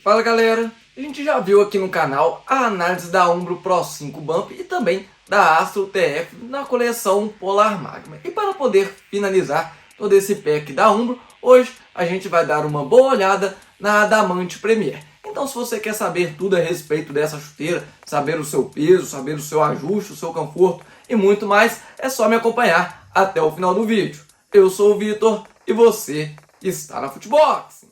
Fala galera, a gente já viu aqui no canal a análise da Umbro Pro 5 Bump e também da Astro TF na coleção Polar Magma. E para poder finalizar todo esse pack da Umbro, hoje a gente vai dar uma boa olhada na Adamant Premier. Então se você quer saber tudo a respeito dessa chuteira, saber o seu peso, saber o seu ajuste, o seu conforto e muito mais, é só me acompanhar até o final do vídeo. Eu sou o Vitor e você está na Futebox.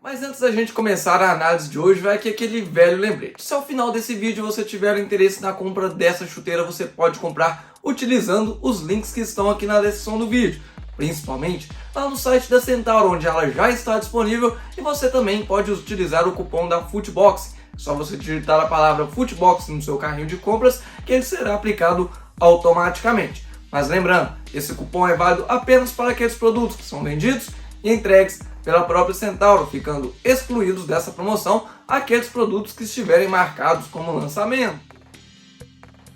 Mas antes da gente começar a análise de hoje, vai aqui aquele velho lembrete. Se ao final desse vídeo você tiver interesse na compra dessa chuteira, você pode comprar utilizando os links que estão aqui na descrição do vídeo. Principalmente lá no site da Centauro, onde ela já está disponível, e você também pode utilizar o cupom da Futebox. É só você digitar a palavra Futebox no seu carrinho de compras, que ele será aplicado automaticamente. Mas lembrando, esse cupom é válido apenas para aqueles produtos que são vendidos e entregues pela própria Centauro, ficando excluídos dessa promoção aqueles produtos que estiverem marcados como lançamento.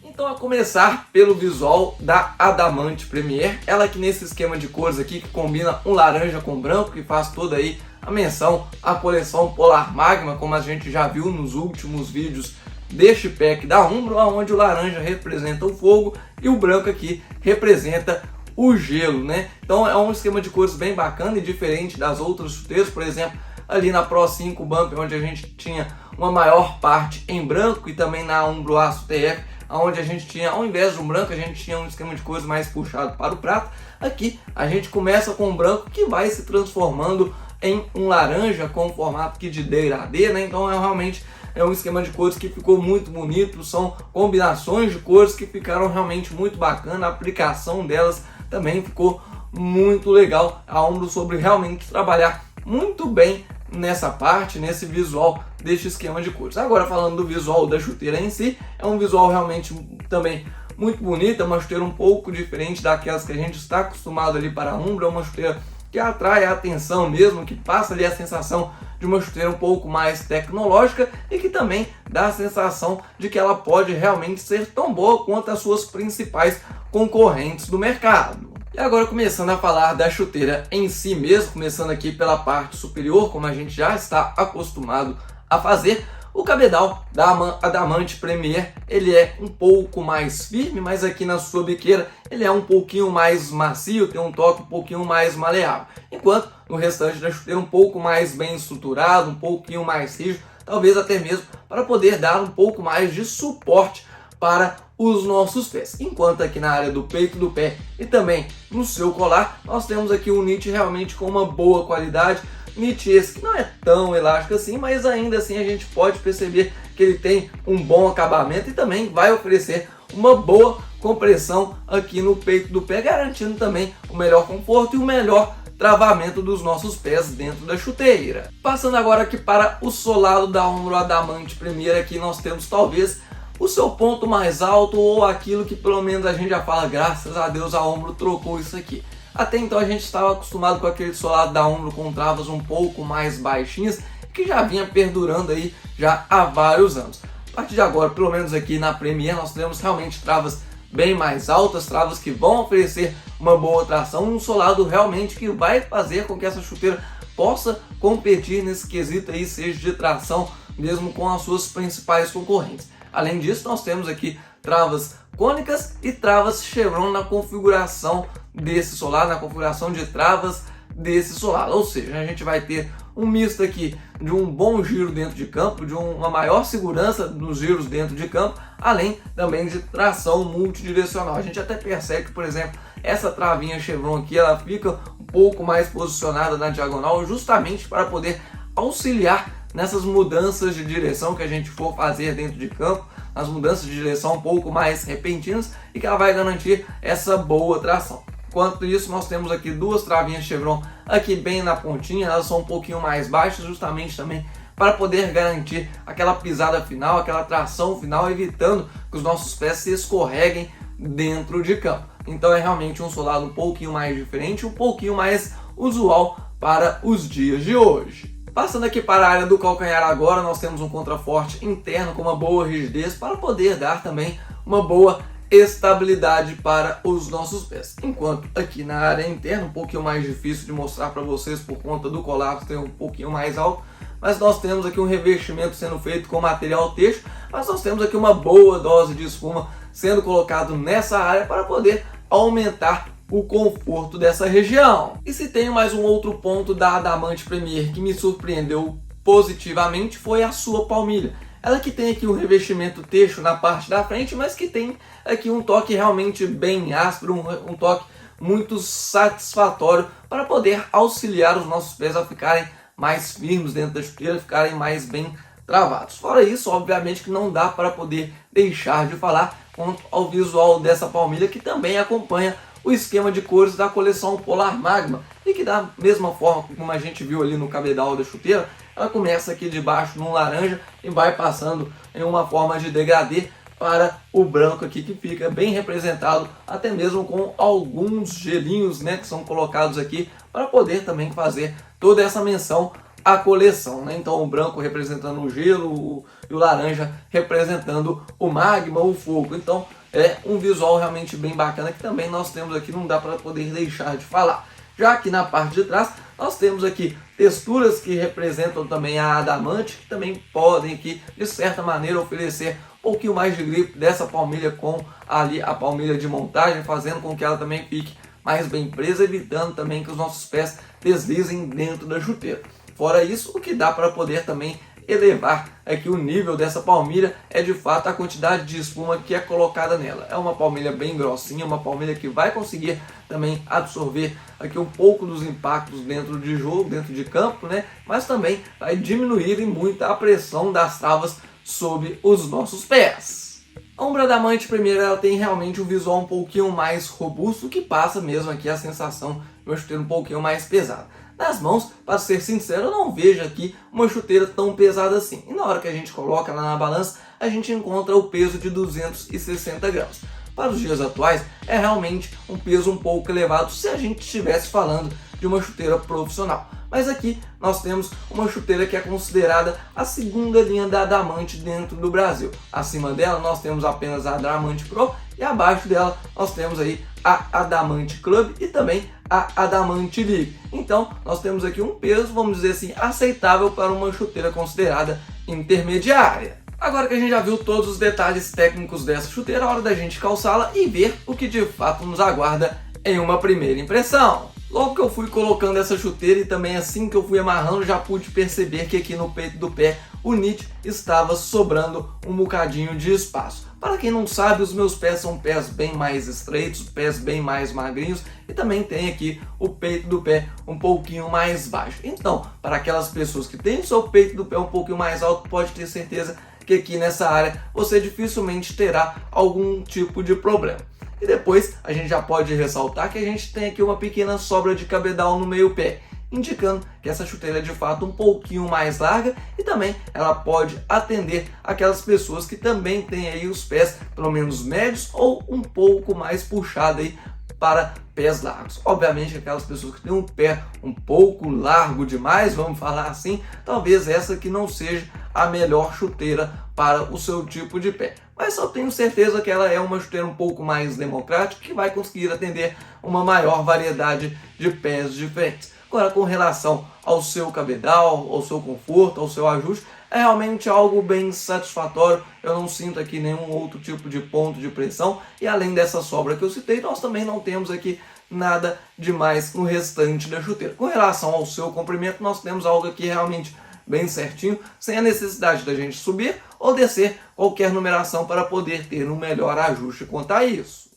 Então, a começar pelo visual da Adamant Premier, ela aqui nesse esquema de cores aqui que combina um laranja com branco, que faz toda aí a menção à coleção Polar Magma, como a gente já viu nos últimos vídeos deste pack da Umbro, onde o laranja representa o fogo e o branco aqui representa o gelo, né? Então é um esquema de cores bem bacana e diferente das outras chuteiras. Por exemplo, ali na Pro 5 Bump, onde a gente tinha uma maior parte em branco, e também na Umbro Astro TF, onde a gente tinha, ao invés de um branco, a gente tinha um esquema de cores mais puxado para o prata. Aqui a gente começa com um branco que vai se transformando em um laranja com formato aqui de degradê, né? Então realmente é um esquema de cores que ficou muito bonito, são combinações de cores que ficaram realmente muito bacana, a aplicação delas também ficou muito legal. A Umbro soube realmente trabalhar muito bem nessa parte, nesse visual deste esquema de cores. Agora falando do visual da chuteira em si, é um visual realmente também muito bonito, é uma chuteira um pouco diferente daquelas que a gente está acostumado ali para a Umbro, é uma chuteira que atrai a atenção mesmo, que passa ali a sensação de uma chuteira um pouco mais tecnológica e que também dá a sensação de que ela pode realmente ser tão boa quanto as suas principais concorrentes do mercado. E agora começando a falar da chuteira em si mesmo, começando aqui pela parte superior, como a gente já está acostumado a fazer, o cabedal da Adamant Premier, ele é um pouco mais firme, mas aqui na sua biqueira ele é um pouquinho mais macio, tem um toque um pouquinho mais maleável. Enquanto no restante da chuteira um pouco mais bem estruturado, um pouquinho mais rígido, talvez até mesmo para poder dar um pouco mais de suporte para os nossos pés. Enquanto aqui na área do peito do pé e também no seu colar, nós temos aqui um knit realmente com uma boa qualidade. Knit esse que não é tão elástico assim, mas ainda assim a gente pode perceber que ele tem um bom acabamento e também vai oferecer uma boa compressão aqui no peito do pé, garantindo também o melhor conforto e o melhor travamento dos nossos pés dentro da chuteira. Passando agora aqui para o solado da Umbro Adamant Premier, aqui nós temos talvez o seu ponto mais alto, ou aquilo que pelo menos a gente já fala, graças a Deus a Umbro trocou isso aqui. Até então a gente estava acostumado com aquele solado da Umbro com travas um pouco mais baixinhas, que já vinha perdurando aí já há vários anos. A partir de agora, pelo menos aqui na Premier, nós temos realmente travas bem mais altas, travas que vão oferecer uma boa tração, um solado realmente que vai fazer com que essa chuteira possa competir nesse quesito aí, seja de tração mesmo com as suas principais concorrentes. Além disso, nós temos aqui travas cônicas e travas chevron na configuração desse solado, na configuração de travas desse solado. Ou seja, a gente vai ter um misto aqui de um bom giro dentro de campo, de uma maior segurança nos giros dentro de campo, além também de tração multidirecional. A gente até percebe que, por exemplo, essa travinha chevron aqui, ela fica um pouco mais posicionada na diagonal, justamente para poder auxiliar nessas mudanças de direção que a gente for fazer dentro de campo, as mudanças de direção um pouco mais repentinas, e que ela vai garantir essa boa tração. Enquanto isso, nós temos aqui duas travinhas chevron aqui bem na pontinha, elas são um pouquinho mais baixas, justamente também para poder garantir aquela pisada final, aquela tração final, evitando que os nossos pés se escorreguem dentro de campo. Então é realmente um solado um pouquinho mais diferente, um pouquinho mais usual para os dias de hoje. Passando aqui para a área do calcanhar agora, nós temos um contraforte interno com uma boa rigidez para poder dar também uma boa estabilidade para os nossos pés. Enquanto aqui na área interna, um pouquinho mais difícil de mostrar para vocês por conta do colapso, tem um pouquinho mais alto, mas nós temos aqui um revestimento sendo feito com material têxtil, mas nós temos aqui uma boa dose de espuma sendo colocado nessa área para poder aumentar o conforto dessa região. E se tem mais um outro ponto da Adamant Premier que me surpreendeu positivamente, foi a sua palmilha. Ela que tem aqui um revestimento têxtil na parte da frente, mas que tem aqui um toque realmente bem áspero, um toque muito satisfatório para poder auxiliar os nossos pés a ficarem mais firmes dentro da chuteira, ficarem mais bem travados. Fora isso, obviamente que não dá para poder deixar de falar quanto ao visual dessa palmilha, que também acompanha o esquema de cores da coleção Polar Magma, e que da mesma forma como a gente viu ali no cabedal da chuteira, ela começa aqui de baixo num laranja e vai passando em uma forma de degradê para o branco aqui, que fica bem representado, até mesmo com alguns gelinhos, né, que são colocados aqui para poder também fazer toda essa menção à coleção, né? Então o branco representando o gelo e o laranja representando o magma, o fogo. Então é um visual realmente bem bacana que também nós temos aqui, não dá para poder deixar de falar. Já aqui na parte de trás nós temos aqui texturas que representam também a adamante, que também podem aqui de certa maneira oferecer um pouquinho mais de grip dessa palmilha com ali a palmilha de montagem, fazendo com que ela também fique mais bem presa, evitando também que os nossos pés deslizem dentro da chuteira. Fora isso, o que dá para poder também elevar aqui o nível dessa palmilha é de fato a quantidade de espuma que é colocada nela. É uma palmilha bem grossinha, uma palmilha que vai conseguir também absorver aqui um pouco dos impactos dentro de jogo, dentro de campo, né? Mas também vai diminuir muito a pressão das travas sobre os nossos pés. A Umbro Adamant Premier, ela tem realmente um visual um pouquinho mais robusto, que passa mesmo aqui a sensação de uma chuteira um pouquinho mais pesada. Nas mãos, para ser sincero, eu não vejo aqui uma chuteira tão pesada assim. E na hora que a gente coloca ela na balança, a gente encontra o peso de 260 gramas. Para os dias atuais, é realmente um peso um pouco elevado se a gente estivesse falando de uma chuteira profissional. Mas aqui nós temos uma chuteira que é considerada a segunda linha da Adamant dentro do Brasil. Acima dela nós temos apenas a Adamant Pro e abaixo dela nós temos aí a Adamant Club e também a Adamant League. Então nós temos aqui um peso, vamos dizer assim, aceitável para uma chuteira considerada intermediária. Agora que a gente já viu todos os detalhes técnicos dessa chuteira, é hora da gente calçá-la e ver o que de fato nos aguarda em uma primeira impressão. Logo que eu fui colocando essa chuteira e também assim que eu fui amarrando, já pude perceber que aqui no peito do pé o knit estava sobrando um bocadinho de espaço. Para quem não sabe, os meus pés são pés bem mais estreitos, pés bem mais magrinhos e também tem aqui o peito do pé um pouquinho mais baixo. Então, para aquelas pessoas que têm o seu peito do pé um pouquinho mais alto, pode ter certeza que aqui nessa área você dificilmente terá algum tipo de problema. E depois a gente já pode ressaltar que a gente tem aqui uma pequena sobra de cabedal no meio pé, indicando que essa chuteira é de fato um pouquinho mais larga e também ela pode atender aquelas pessoas que também têm aí os pés pelo menos médios ou um pouco mais puxado aí para pés largos. Obviamente aquelas pessoas que têm um pé um pouco largo demais, vamos falar assim, talvez essa que não seja a melhor chuteira para o seu tipo de pé. Mas eu tenho certeza que ela é uma chuteira um pouco mais democrática, que vai conseguir atender uma maior variedade de pés diferentes. Agora, com relação ao seu cabedal, ao seu conforto, ao seu ajuste, é realmente algo bem satisfatório. Eu não sinto aqui nenhum outro tipo de ponto de pressão. E além dessa sobra que eu citei, nós também não temos aqui nada demais no restante da chuteira. Com relação ao seu comprimento, nós temos algo aqui realmente bem certinho, sem a necessidade da gente subir ou descer qualquer numeração para poder ter um melhor ajuste quanto a isso.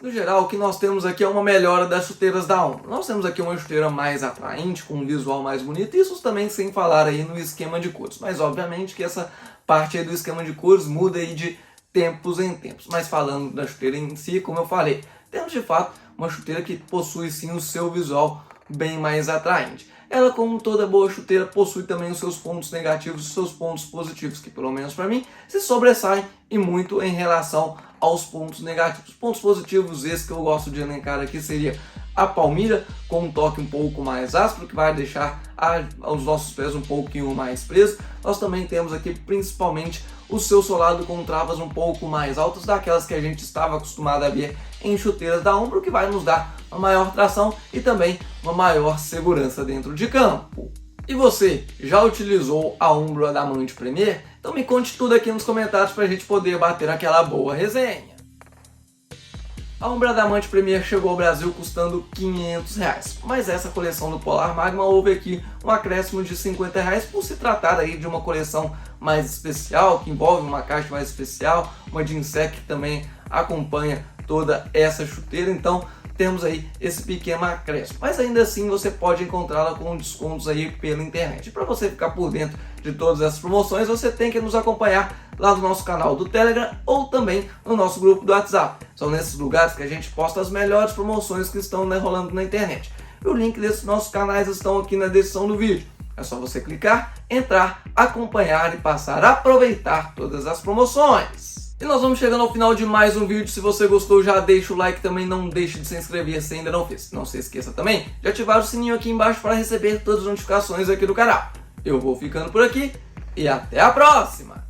No geral, o que nós temos aqui é uma melhora das chuteiras da Umbro. Nós temos aqui uma chuteira mais atraente, com um visual mais bonito, isso também sem falar aí no esquema de cores. Mas obviamente que essa parte aí do esquema de cores muda aí de tempos em tempos. Mas falando da chuteira em si, como eu falei, temos de fato uma chuteira que possui sim o seu visual bem mais atraente. Ela, como toda boa chuteira, possui também os seus pontos negativos e os seus pontos positivos, que pelo menos para mim se sobressaem e muito em relação aos pontos negativos. Pontos positivos, esses que eu gosto de elencar aqui, seria a palmilha com um toque um pouco mais áspero, que vai deixar os nossos pés um pouquinho mais presos. Nós também temos aqui principalmente o seu solado com travas um pouco mais altas, daquelas que a gente estava acostumado a ver em chuteiras da Umbro, que vai nos dar uma maior tração e também uma maior segurança dentro de campo. E você, já utilizou a Umbro Adamante Premier? Então me conte tudo aqui nos comentários para a gente poder bater aquela boa resenha. A Umbro Adamante Premier chegou ao Brasil custando R$500, mas essa coleção do Polar Magma houve aqui um acréscimo de R$50 por se tratar aí de uma coleção mais especial, que envolve uma caixa mais especial, uma ginseng que também acompanha toda essa chuteira, então temos aí esse pequeno acréscimo, mas ainda assim você pode encontrá-la com descontos aí pela internet. E para você ficar por dentro de todas essas promoções, você tem que nos acompanhar lá no nosso canal do Telegram ou também no nosso grupo do WhatsApp. São nesses lugares que a gente posta as melhores promoções que estão rolando na internet. E o link desses nossos canais estão aqui na descrição do vídeo. É só você clicar, entrar, acompanhar e passar a aproveitar todas as promoções. E nós vamos chegando ao final de mais um vídeo. Se você gostou, já deixa o like, também não deixe de se inscrever se ainda não fez. Não se esqueça também de ativar o sininho aqui embaixo para receber todas as notificações aqui do canal. Eu vou ficando por aqui e até a próxima!